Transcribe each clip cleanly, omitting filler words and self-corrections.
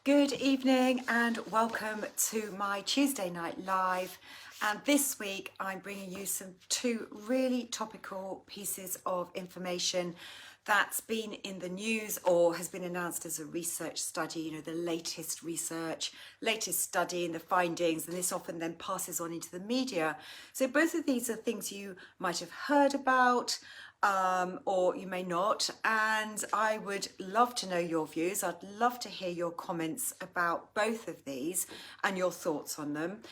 Good evening and welcome to my Tuesday night live. And this week I'm bringing you two really topical pieces of information that's been in the news or has been announced as a research study, the latest research, latest study and the findings, and this often then passes on into the media. So both of these are things you might have heard about, or you may not, and I would love to know your views. I'd love to hear your comments about both of these and your thoughts on them.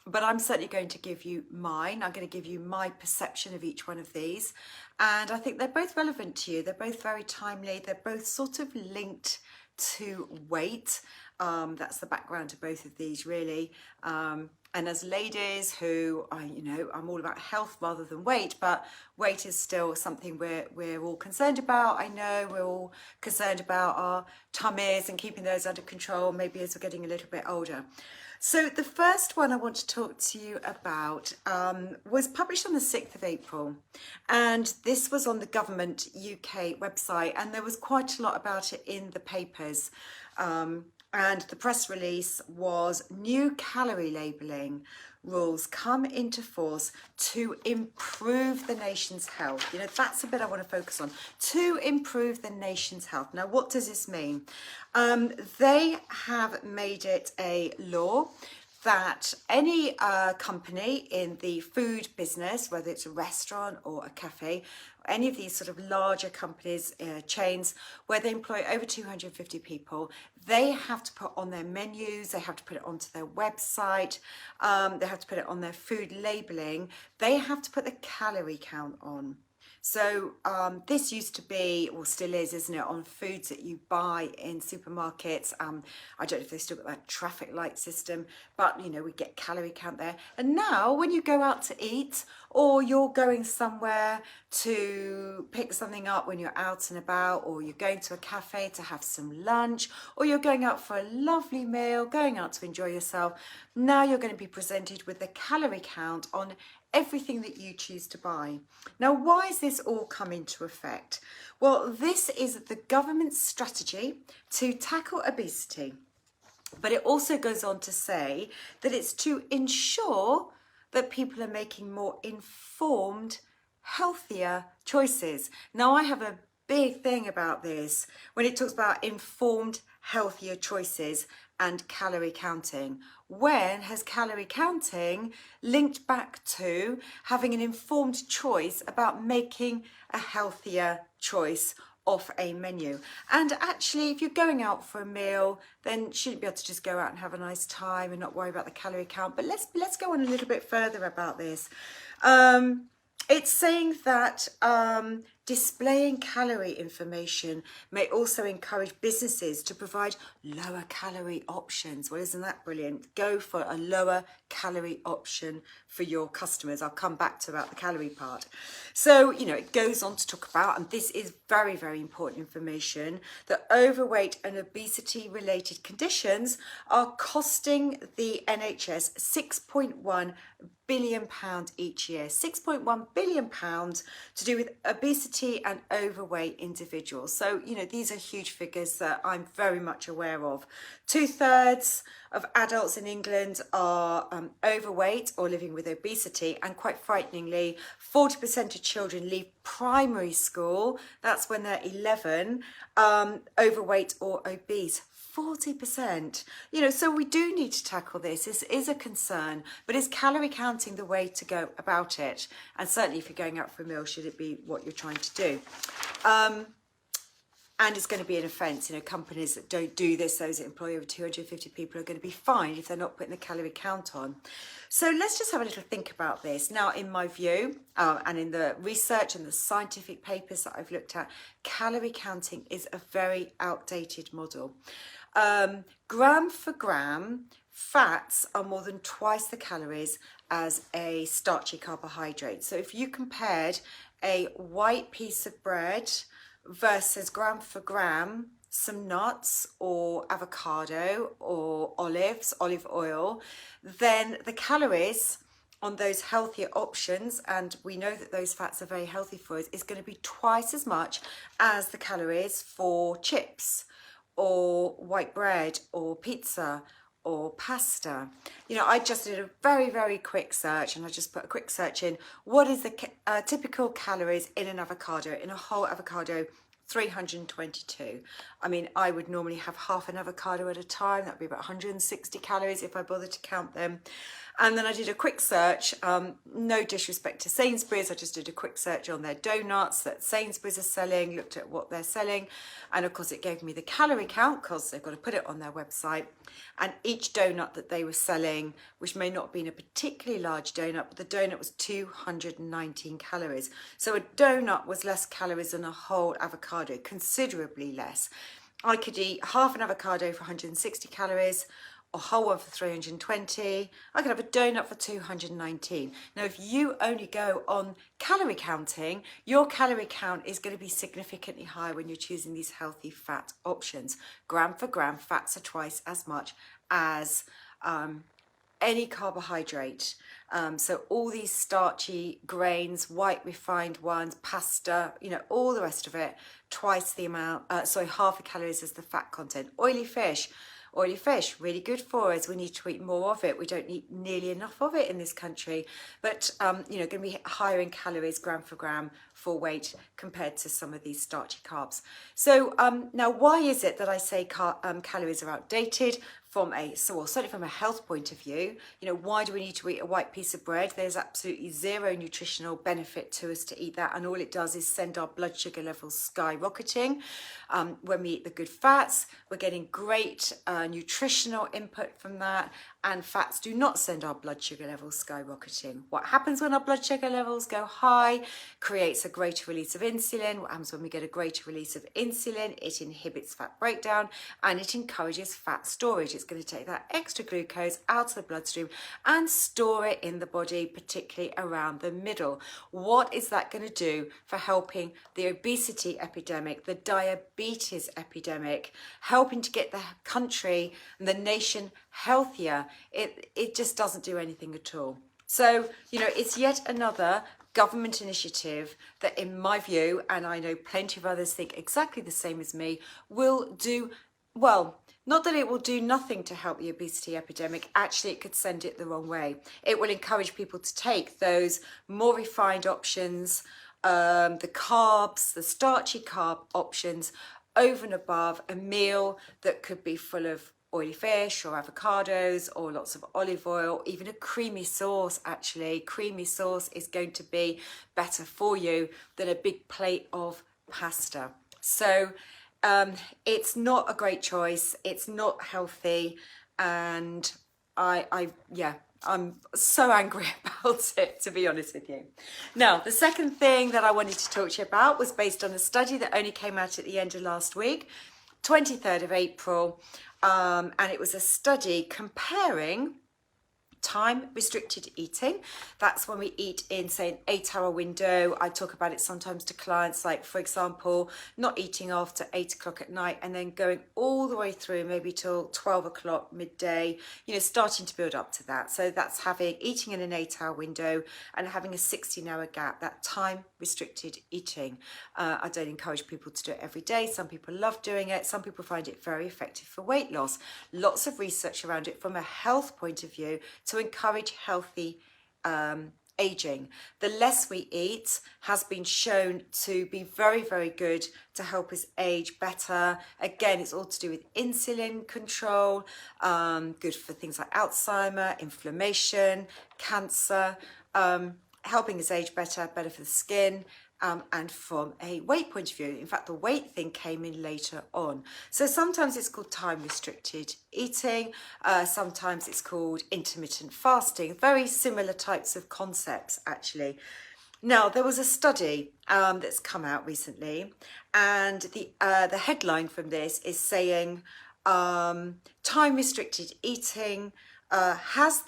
But I'm certainly going to give you mine. I'm going to give you my perception of each one of these. And I think they're both relevant to you. They're both very timely. They're both sort of linked to weight. That's the background to both of these, really. And as ladies who, I'm all about health rather than weight, but weight is still something we're all concerned about. I know we're all concerned about our tummies and keeping those under control, maybe as we're getting a little bit older. So the first one I want to talk to you about was published on the 6th of April. And this was on the Government UK website, and there was quite a lot about it in the papers. And the press release was new calorie labelling rules come into force to improve the nation's health. That's a bit I want to focus on. To improve the nation's health. Now, what does this mean? They have made it a law that any company in the food business, whether it's a restaurant or a cafe, any of these sort of larger companies, chains, where they employ over 250 people, they have to put on their menus, they have to put it onto their website, they have to put it on their food labelling, they have to put the calorie count on. So this used to be, or still is, isn't it, on foods that you buy in supermarkets. I don't know if they still got that traffic light system, but we get calorie count there. And now when you go out to eat, or you're going somewhere to pick something up when you're out and about, or you're going to a cafe to have some lunch, or you're going out for a lovely meal, going out to enjoy yourself, now you're going to be presented with the calorie count on everything that you choose to buy. Now, why has this all come into effect? Well, this is the government's strategy to tackle obesity. But it also goes on to say that it's to ensure that people are making more informed, healthier choices. Now, I have a big thing about this when it talks about informed, healthier choices and calorie counting. When has calorie counting linked back to having an informed choice about making a healthier choice off a menu? And actually, if you're going out for a meal, then you shouldn't be able to just go out and have a nice time and not worry about the calorie count. But let's go on a little bit further about this. It's saying that displaying calorie information may also encourage businesses to provide lower calorie options. Well, isn't that brilliant? Go for a lower calorie option for your customers. I'll come back to about the calorie part. So, it goes on to talk about, and this is very, very important information, that overweight and obesity related conditions are costing the NHS £6.1 billion each year. £6.1 billion to do with obesity and overweight individuals. So, these are huge figures that I'm very much aware of. 2/3 of adults in England are overweight or living with obesity, and quite frighteningly, 40% of children leave primary school, that's when they're 11, overweight or obese. 40%. So we do need to tackle this. This is a concern, but is calorie counting the way to go about it? And certainly if you're going out for a meal, should it be what you're trying to do? And it's going to be an offence. Companies that don't do this, those that employ over 250 people, are going to be fined if they're not putting the calorie count on. So let's just have a little think about this. Now, in my view, and in the research and the scientific papers that I've looked at, calorie counting is a very outdated model. Gram for gram, fats are more than twice the calories as a starchy carbohydrate. So if you compared a white piece of bread versus gram for gram, some nuts or avocado or olive oil, then the calories on those healthier options, and we know that those fats are very healthy for us, is going to be twice as much as the calories for chips or white bread or pizza or pasta. You know, I just did a very, very quick search, and I just put a quick search in, what is the typical calories in an avocado, in a whole avocado? 322. I mean, I would normally have half an avocado at a time. That'd be about 160 calories if I bothered to count them. And then I did a quick search, no disrespect to Sainsbury's, I just did a quick search on their donuts that Sainsbury's are selling, looked at what they're selling, and of course it gave me the calorie count because they've got to put it on their website. And each donut that they were selling, which may not have been a particularly large donut, but the donut was 219 calories. So a donut was less calories than a whole avocado, considerably less. I could eat half an avocado for 160 calories, a whole one for 320. I could have a donut for 219. Now, if you only go on calorie counting, your calorie count is going to be significantly higher when you're choosing these healthy fat options. Gram for gram, fats are twice as much as any carbohydrate. So all these starchy grains, white refined ones, pasta, you know, all the rest of it, twice the amount, half the calories as the fat content. Oily fish, really good for us. We need to eat more of it. We don't eat nearly enough of it in this country. But, you know, going to be higher in calories, gram for gram, for weight, compared to some of these starchy carbs. So now, why is it that I say calories are outdated? Certainly from a health point of view, you know, why do we need to eat a white piece of bread? There's absolutely zero nutritional benefit to us to eat that, and all it does is send our blood sugar levels skyrocketing. When we eat the good fats, we're getting great nutritional input from that, and fats do not send our blood sugar levels skyrocketing. What happens when our blood sugar levels go high? Creates a greater release of insulin. What happens when we get a greater release of insulin? It inhibits fat breakdown and it encourages fat storage. It's going to take that extra glucose out of the bloodstream and store it in the body, particularly around the middle. What is that going to do for helping the obesity epidemic, the diabetes epidemic, helping to get the country and the nation healthier? It just doesn't do anything at all. So, you know, it's yet another government initiative that, in my view, and I know plenty of others think exactly the same as me, will do, well, not that it will do nothing to help the obesity epidemic. Actually, it could send it the wrong way. It will encourage people to take those more refined options, the carbs, the starchy carb options, over and above a meal that could be full of oily fish or avocados or lots of olive oil, even a creamy sauce. Actually, creamy sauce is going to be better for you than a big plate of pasta. So it's not a great choice. It's not healthy, and I'm so angry about it, to be honest with you. Now, the second thing that I wanted to talk to you about was based on a study that only came out at the end of last week, 23rd of April, and it was a study comparing time restricted eating. That's when we eat in, say, an 8-hour window. I talk about it sometimes to clients, like, for example, not eating after 8 o'clock at night and then going all the way through maybe till 12 o'clock midday, you know, starting to build up to that. So that's eating in an 8-hour window and having a 16-hour gap, that time restricted eating. I don't encourage people to do it every day. Some people love doing it. Some people find it very effective for weight loss. Lots of research around it from a health point of view to encourage healthy aging. The less we eat has been shown to be very, very good to help us age better. Again, it's all to do with insulin control, good for things like Alzheimer, inflammation, cancer, helping us age better, better for the skin. And from a weight point of view, in fact, the weight thing came in later on. So sometimes it's called time restricted eating, sometimes it's called intermittent fasting, very similar types of concepts, actually. Now, there was a study that's come out recently, and the headline from this is saying time restricted eating has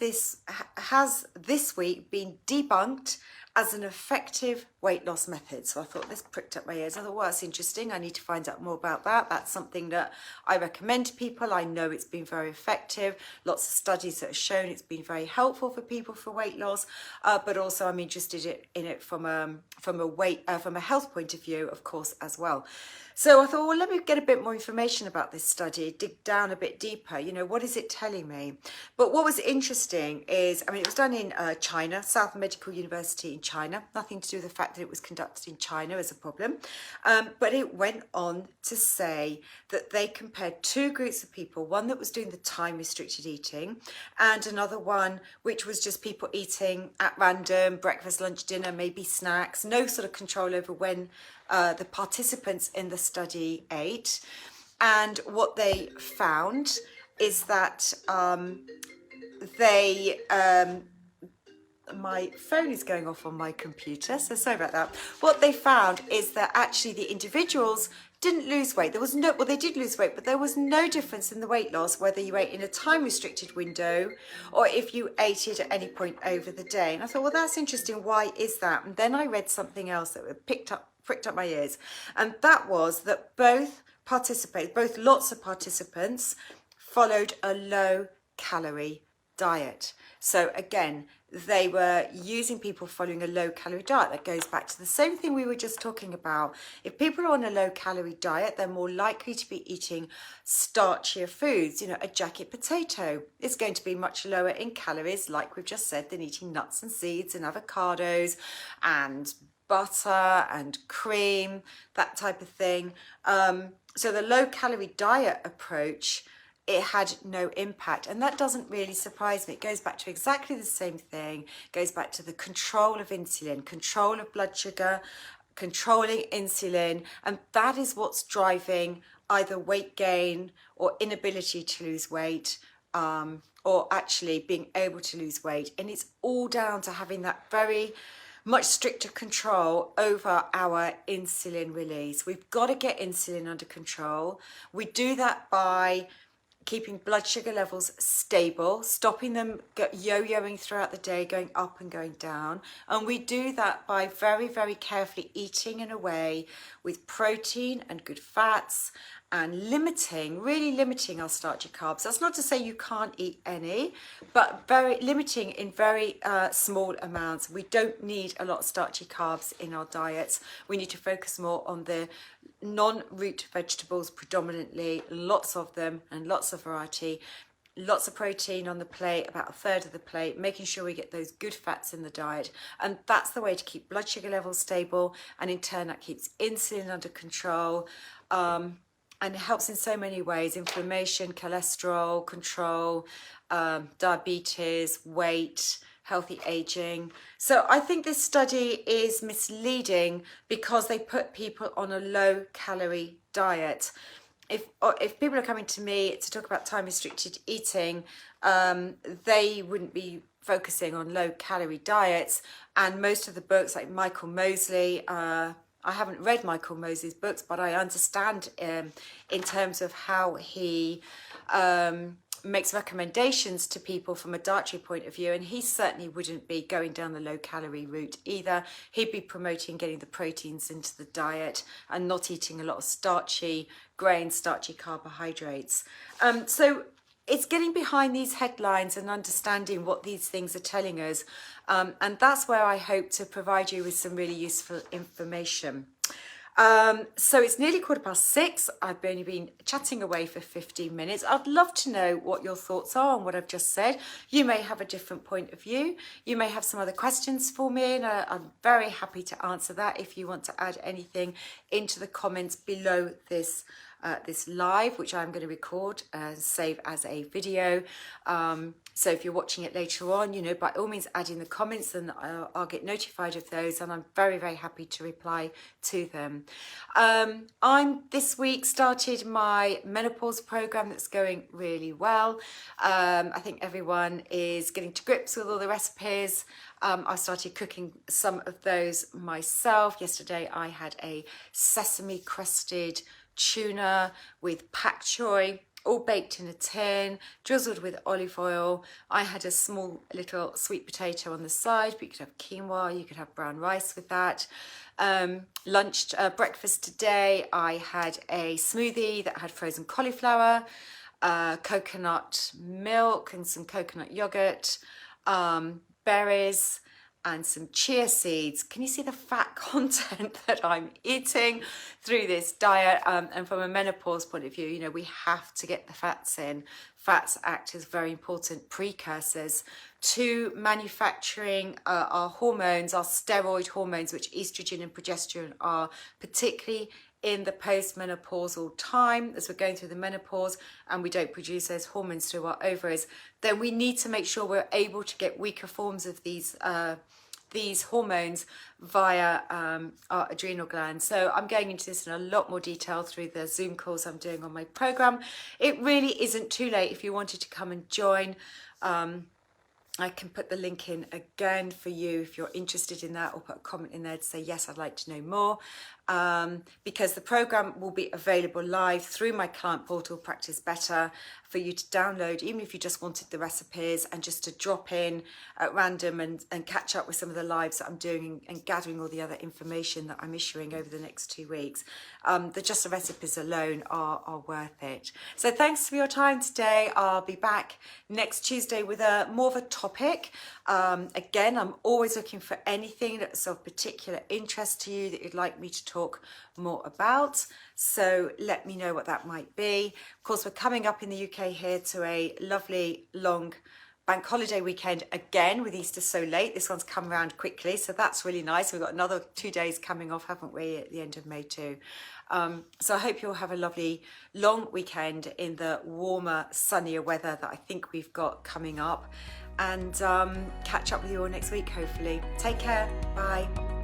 this week been debunked as an effective weight loss methods. So I thought this pricked up my ears. I thought, well, that's interesting. I need to find out more about that. That's something that I recommend to people. I know it's been very effective. Lots of studies that have shown it's been very helpful for people for weight loss. But also I'm interested in it from a health point of view, of course, as well. So I thought, well, let me get a bit more information about this study, dig down a bit deeper. You know, what is it telling me? But what was interesting is, I mean, it was done in China, South Medical University in China. Nothing to do with the fact that it was conducted in China as a problem. But it went on to say that they compared two groups of people, one that was doing the time restricted eating and another one which was just people eating at random, breakfast, lunch, dinner, maybe snacks, no sort of control over when the participants in the study ate. And what they found is that my phone is going off on my computer, so sorry about that. What they found is that actually the individuals didn't lose weight. There was no, well, they did lose weight, but there was no difference in the weight loss whether you ate in a time restricted window or if you ate it at any point over the day. And I thought, well, that's interesting. Why is that? And then I read something else that pricked up my ears, and that was that both lots of participants followed a low calorie diet. So again, they were using people following a low calorie diet. That goes back to the same thing we were just talking about. If people are on a low calorie diet, they're more likely to be eating starchier foods. You know, a jacket potato is going to be much lower in calories, like we've just said, than eating nuts and seeds and avocados and butter and cream, that type of thing. So the low calorie diet approach, it had no impact, and that doesn't really surprise me. It goes back to exactly the same thing. It goes back to the control of insulin, control of blood sugar, controlling insulin, and that is what's driving either weight gain or inability to lose weight, or actually being able to lose weight. And it's all down to having that very much stricter control over our insulin release. We've got to get insulin under control. We do that by keeping blood sugar levels stable, stopping them yo-yoing throughout the day, going up and going down. And we do that by very, very carefully eating in a way with protein and good fats, and really limiting our starchy carbs. That's not to say you can't eat any, but very limiting in very small amounts. We don't need a lot of starchy carbs in our diets. We need to focus more on the non-root vegetables predominantly, lots of them and lots of variety, lots of protein on the plate, about a third of the plate, making sure we get those good fats in the diet. And that's the way to keep blood sugar levels stable, and in turn that keeps insulin under control, and it helps in so many ways: inflammation, cholesterol control, diabetes, weight, healthy aging. So I think this study is misleading because they put people on a low calorie diet. If people are coming to me to talk about time restricted eating, they wouldn't be focusing on low calorie diets. And most of the books, like Michael Mosley, I haven't read Michael Mosley's books, but I understand in terms of how he makes recommendations to people from a dietary point of view, and he certainly wouldn't be going down the low calorie route either. He'd be promoting getting the proteins into the diet and not eating a lot of starchy grains, starchy carbohydrates. So it's getting behind these headlines and understanding what these things are telling us, and that's where I hope to provide you with some really useful information. So it's nearly 6:15. I've only been chatting away for 15 minutes. I'd love to know what your thoughts are on what I've just said. You may have a different point of view. You may have some other questions for me, and I'm very happy to answer that if you want to add anything into the comments below this live, which I'm going to record and save as a video. So if you're watching it later on, you know, by all means add in the comments, and I'll get notified of those, and I'm very, very happy to reply to them. I'm this week started my menopause program that's going really well. I think everyone is getting to grips with all the recipes. I started cooking some of those myself. Yesterday I had a sesame crusted tuna with pak choy all baked in a tin, drizzled with olive oil. I had a small little sweet potato on the side, but you could have quinoa, you could have brown rice with that. Breakfast today, I had a smoothie that had frozen cauliflower, coconut milk and some coconut yogurt, berries, and some chia seeds. Can you see the fat content that I'm eating through this diet? And from a menopause point of view, you know, we have to get the fats in. Fats act as very important precursors to manufacturing our hormones, our steroid hormones, which estrogen and progesterone are, particularly in the postmenopausal time, as we're going through the menopause and we don't produce those hormones through our ovaries. Then we need to make sure we're able to get weaker forms of these hormones via our adrenal glands. So I'm going into this in a lot more detail through the Zoom calls I'm doing on my program. It really isn't too late if you wanted to come and join. I can put the link in again for you if you're interested in that, or put a comment in there to say, yes, I'd like to know more. Because the program will be available live through my client portal, Practice Better, for you to download, even if you just wanted the recipes and just to drop in at random and catch up with some of the lives that I'm doing and gathering all the other information that I'm issuing over the next 2 weeks. Just the recipes alone are worth it. So thanks for your time today. I'll be back next Tuesday with more of a topic. Again, I'm always looking for anything that's of particular interest to you that you'd like me to talk more about. So let me know what that might be. Of course, we're coming up in the UK here to a lovely long bank holiday weekend again, with Easter so late. This one's come around quickly, so that's really nice. We've got another 2 days coming off, haven't we, at the end of May too. So I hope you'll have a lovely long weekend in the warmer, sunnier weather that I think we've got coming up, and catch up with you all next week, hopefully. Take care. Bye.